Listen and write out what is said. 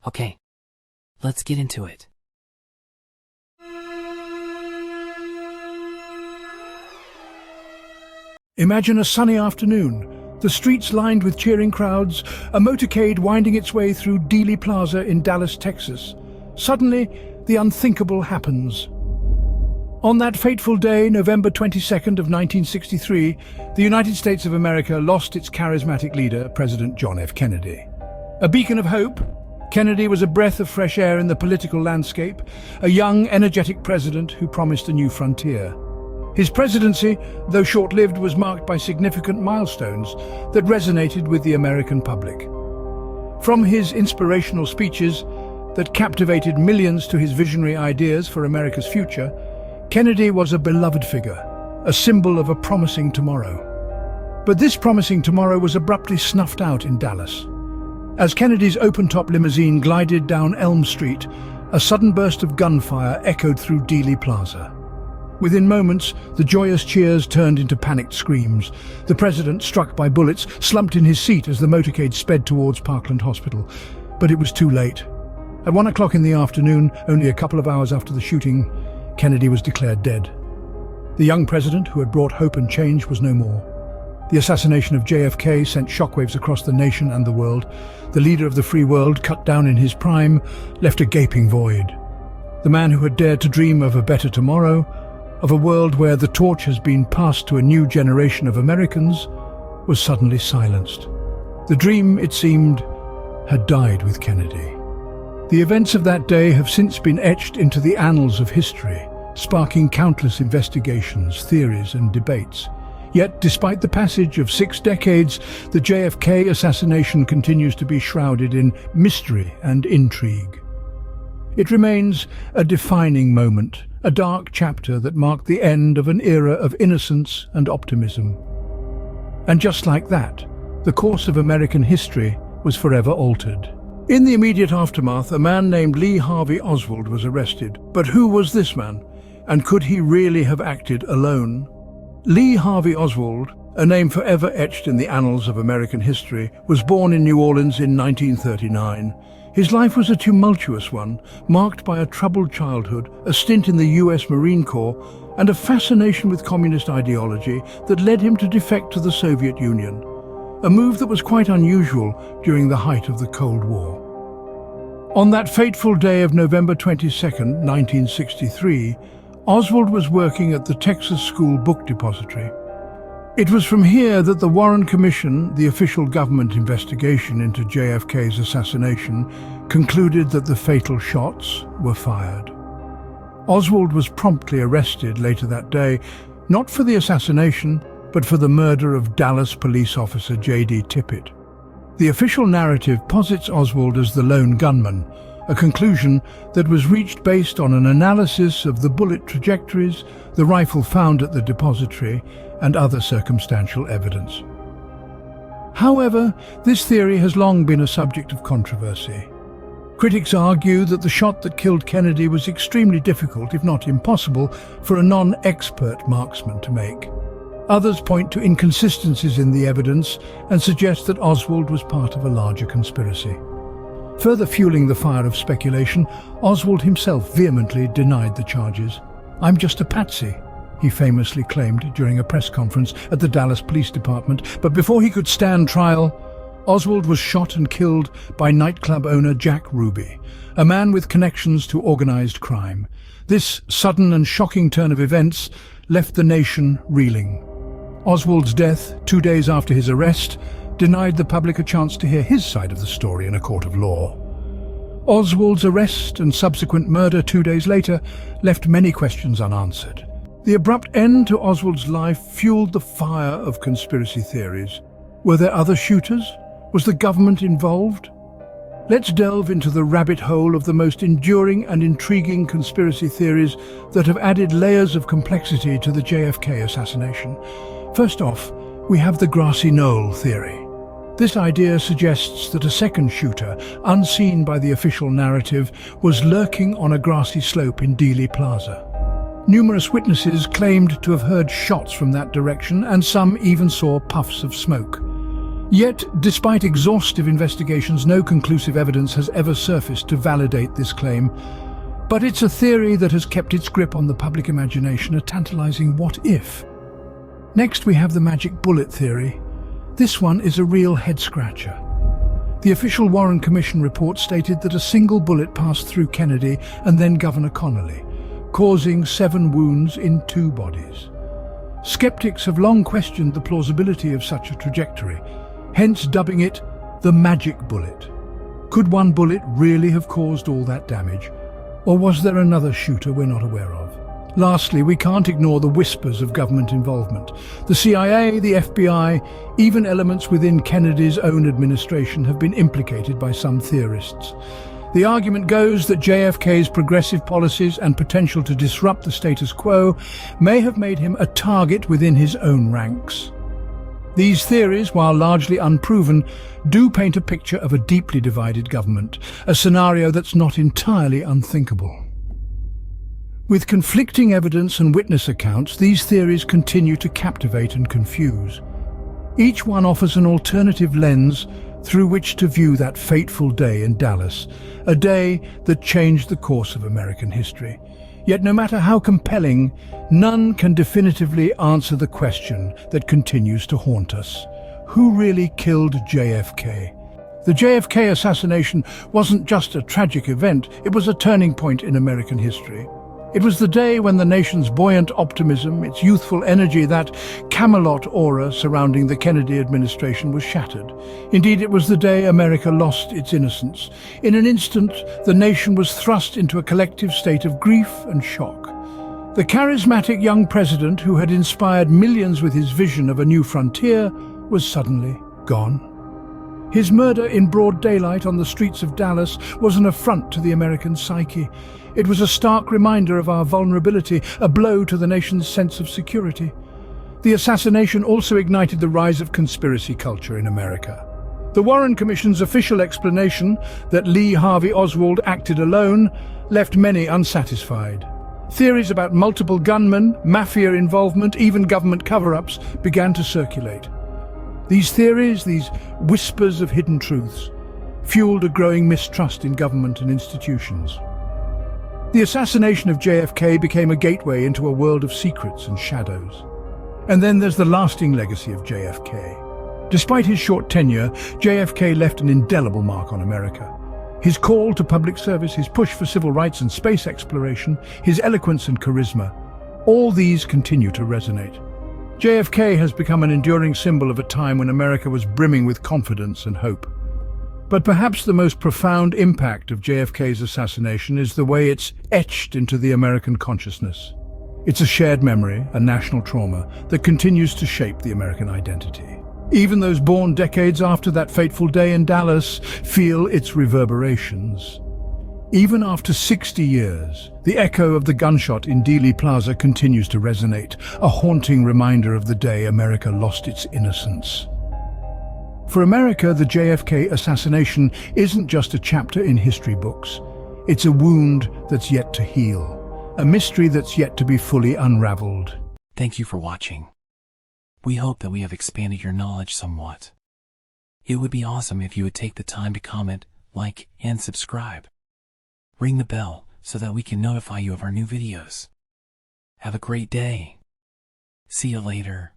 Okay, let's get into it. Imagine a sunny afternoon, the streets lined with cheering crowds, a motorcade winding its way through Dealey Plaza in Dallas, Texas. Suddenly, the unthinkable happens. On that fateful day, November 22nd of 1963, the United States of America lost its charismatic leader, President John F. Kennedy. A beacon of hope, Kennedy was a breath of fresh air in the political landscape, a young, energetic president who promised a new frontier. His presidency, though short-lived, was marked by significant milestones that resonated with the American public. From his inspirational speeches that captivated millions to his visionary ideas for America's future, Kennedy was a beloved figure, a symbol of a promising tomorrow. But this promising tomorrow was abruptly snuffed out in Dallas. As Kennedy's open-top limousine glided down Elm Street, a sudden burst of gunfire echoed through Dealey Plaza. Within moments, the joyous cheers turned into panicked screams. The president, struck by bullets, slumped in his seat as the motorcade sped towards Parkland Hospital. But it was too late. At 1 o'clock in the afternoon, only a couple of hours after the shooting, Kennedy was declared dead. The young president, who had brought hope and change, was no more. The assassination of JFK sent shockwaves across the nation and the world. The leader of the free world, cut down in his prime, left a gaping void. The man who had dared to dream of a better tomorrow, of a world where the torch has been passed to a new generation of Americans, was suddenly silenced. The dream, it seemed, had died with Kennedy. The events of that day have since been etched into the annals of history, sparking countless investigations, theories, and debates. Yet, despite the passage of 6 decades, the JFK assassination continues to be shrouded in mystery and intrigue. It remains a defining moment, a dark chapter that marked the end of an era of innocence and optimism. And just like that, the course of American history was forever altered. In the immediate aftermath, a man named Lee Harvey Oswald was arrested. But who was this man? And could he really have acted alone? Lee Harvey Oswald, a name forever etched in the annals of American history, was born in New Orleans in 1939. His life was a tumultuous one, marked by a troubled childhood, a stint in the US Marine Corps, and a fascination with communist ideology that led him to defect to the Soviet Union, a move that was quite unusual during the height of the Cold War. On that fateful day of November 22nd, 1963, Oswald was working at the Texas School Book Depository. It was from here that the Warren Commission, the official government investigation into JFK's assassination, concluded that the fatal shots were fired. Oswald was promptly arrested later that day, not for the assassination, but for the murder of Dallas police officer J.D. Tippit. The official narrative posits Oswald as the lone gunman, a conclusion that was reached based on an analysis of the bullet trajectories, the rifle found at the depository, and other circumstantial evidence. However, this theory has long been a subject of controversy. Critics argue that the shot that killed Kennedy was extremely difficult, if not impossible, for a non-expert marksman to make. Others point to inconsistencies in the evidence and suggest that Oswald was part of a larger conspiracy. Further fueling the fire of speculation, Oswald himself vehemently denied the charges. "I'm just a patsy," he famously claimed during a press conference at the Dallas Police Department. But before he could stand trial, Oswald was shot and killed by nightclub owner Jack Ruby, a man with connections to organized crime. This sudden and shocking turn of events left the nation reeling. Oswald's death, 2 days after his arrest, denied the public a chance to hear his side of the story in a court of law. Oswald's arrest and subsequent murder 2 days later left many questions unanswered. The abrupt end to Oswald's life fueled the fire of conspiracy theories. Were there other shooters? Was the government involved? Let's delve into the rabbit hole of the most enduring and intriguing conspiracy theories that have added layers of complexity to the JFK assassination. First off, we have the grassy knoll theory. This idea suggests that a second shooter, unseen by the official narrative, was lurking on a grassy slope in Dealey Plaza. Numerous witnesses claimed to have heard shots from that direction, and some even saw puffs of smoke. Yet, despite exhaustive investigations, no conclusive evidence has ever surfaced to validate this claim. But it's a theory that has kept its grip on the public imagination, a tantalizing what if. Next, we have the magic bullet theory. This one is a real head-scratcher. The official Warren Commission report stated that a single bullet passed through Kennedy and then Governor Connolly, causing 7 wounds in 2 bodies. Skeptics have long questioned the plausibility of such a trajectory, hence dubbing it the magic bullet. Could one bullet really have caused all that damage? Or was there another shooter we're not aware of? Lastly, we can't ignore the whispers of government involvement. The CIA, the FBI, even elements within Kennedy's own administration have been implicated by some theorists. The argument goes that JFK's progressive policies and potential to disrupt the status quo may have made him a target within his own ranks. These theories, while largely unproven, do paint a picture of a deeply divided government, a scenario that's not entirely unthinkable. With conflicting evidence and witness accounts, these theories continue to captivate and confuse. Each one offers an alternative lens through which to view that fateful day in Dallas, a day that changed the course of American history. Yet no matter how compelling, none can definitively answer the question that continues to haunt us. Who really killed JFK? The JFK assassination wasn't just a tragic event, it was a turning point in American history. It was the day when the nation's buoyant optimism, its youthful energy, that Camelot aura surrounding the Kennedy administration was shattered. Indeed, it was the day America lost its innocence. In an instant, the nation was thrust into a collective state of grief and shock. The charismatic young president who had inspired millions with his vision of a new frontier was suddenly gone. His murder in broad daylight on the streets of Dallas was an affront to the American psyche. It was a stark reminder of our vulnerability, a blow to the nation's sense of security. The assassination also ignited the rise of conspiracy culture in America. The Warren Commission's official explanation that Lee Harvey Oswald acted alone left many unsatisfied. Theories about multiple gunmen, mafia involvement, even government cover-ups began to circulate. These theories, these whispers of hidden truths, fueled a growing mistrust in government and institutions. The assassination of JFK became a gateway into a world of secrets and shadows. And then there's the lasting legacy of JFK. Despite his short tenure, JFK left an indelible mark on America. His call to public service, his push for civil rights and space exploration, his eloquence and charisma, all these continue to resonate. JFK has become an enduring symbol of a time when America was brimming with confidence and hope. But perhaps the most profound impact of JFK's assassination is the way it's etched into the American consciousness. It's a shared memory, a national trauma, that continues to shape the American identity. Even those born decades after that fateful day in Dallas feel its reverberations. Even after 60 years, the echo of the gunshot in Dealey Plaza continues to resonate, a haunting reminder of the day America lost its innocence. For America, the JFK assassination isn't just a chapter in history books. It's a wound that's yet to heal, a mystery that's yet to be fully unraveled. Thank you for watching. We hope that we have expanded your knowledge somewhat. It would be awesome if you would take the time to comment, like, and subscribe. Ring the bell so that we can notify you of our new videos. Have a great day. See you later.